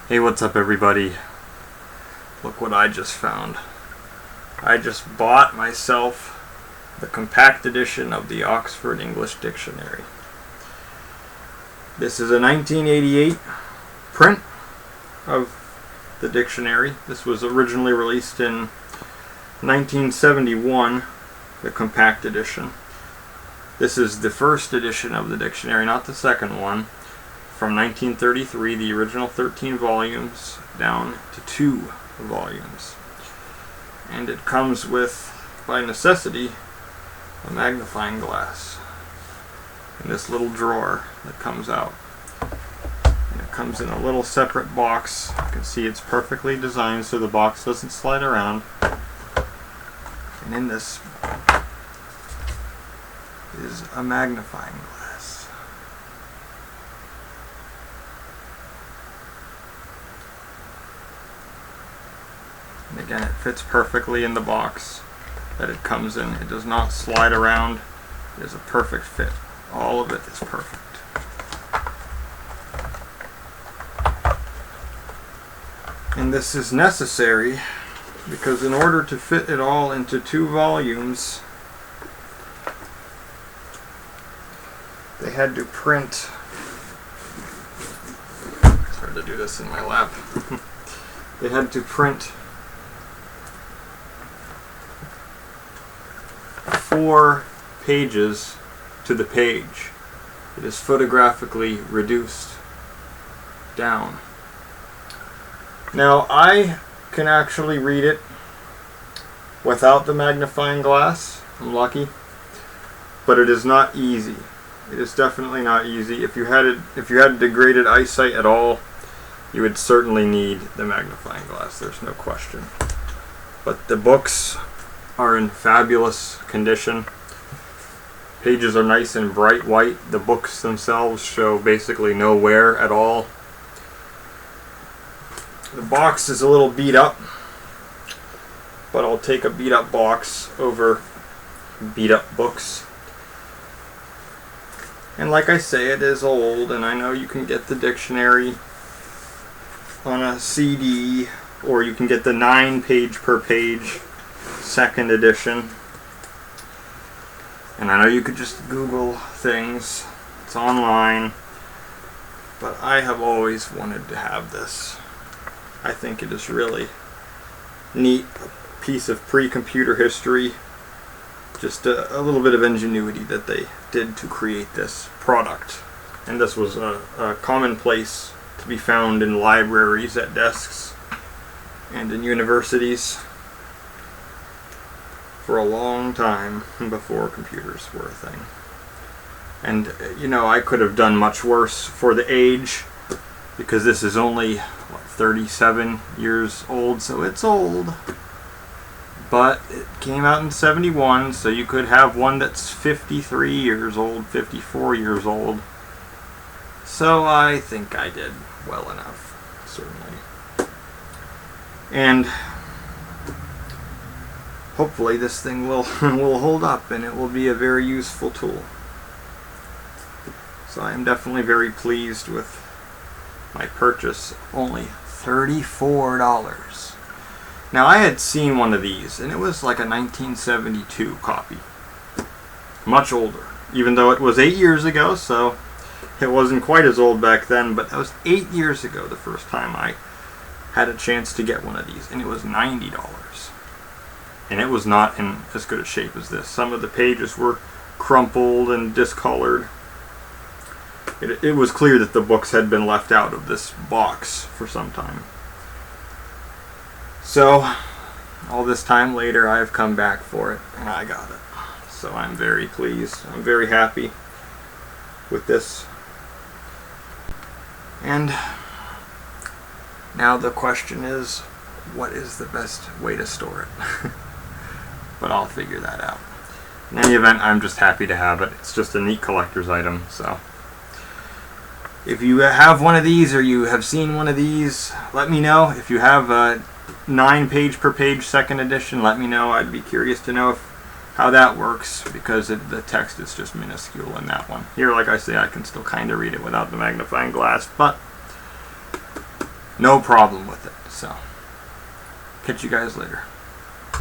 Hey, what's up everybody? Look what I just found. I just bought myself the compact edition of the Oxford English Dictionary. This is a 1988 print of the dictionary. This was originally released in 1971, the compact edition. This is the first edition of the dictionary, not the second one. From 1933, the original 13 volumes down to 2 volumes. And it comes with, by necessity, a magnifying glass in this little drawer that comes out. And it comes in a little separate box. You can see it's perfectly designed so the box doesn't slide around. And in this is a magnifying glass. And again, it fits perfectly in the box that it comes in. It does not slide around. It is a perfect fit. All of it is perfect. And this is necessary because in order to fit it all into 2 volumes, they had to print. It's hard to do this in my lap. They had to print 4 pages to the page. It is photographically reduced down. Now I can actually read it without the magnifying glass. I'm lucky, but it is not easy. It is definitely not easy. If you had degraded eyesight at all, you would certainly need the magnifying glass. There's no question. But the books are in fabulous condition. Pages are nice and bright white. The books themselves show basically no wear at all. The box is a little beat up, but I'll take a beat up box over beat up books. And like I say, it is old, and I know you can get the dictionary on a CD, or you can get the 9 page per page second edition. And I know you could just Google things. It's online. But I have always wanted to have this. I think it is really neat, a piece of pre-computer history. Just a little bit of ingenuity that they did to create this product. And this was a commonplace to be found in libraries, at desks, and in universities for a long time before computers were a thing. And you know, I could have done much worse for the age, because this is only 37 years old, so it's old. But it came out in 71, so you could have one that's 53 years old, 54 years old. So I think I did well enough, certainly. And hopefully this thing will hold up, and it will be a very useful tool. So I am definitely very pleased with my purchase. Only $34. Now I had seen one of these, and it was like a 1972 copy. Much older. Even though it was 8 years ago, so it wasn't quite as old back then, but that was 8 years ago the first time I had a chance to get one of these, and it was $90. And it was not in as good a shape as this. Some of the pages were crumpled and discolored. It was clear that the books had been left out of this box for some time. So, all this time later, I've come back for it, and I got it. So I'm very pleased. I'm very happy with this. And now the question is, what is the best way to store it? But I'll figure that out. In any event, I'm just happy to have it. It's just a neat collector's item, so if you have one of these, or you have seen one of these, let me know. If you have a 9 page per page second edition, let me know. I'd be curious to know how that works, because the text is just minuscule in that one. Here, like I say, I can still kind of read it without the magnifying glass, but no problem with it. So, catch you guys later.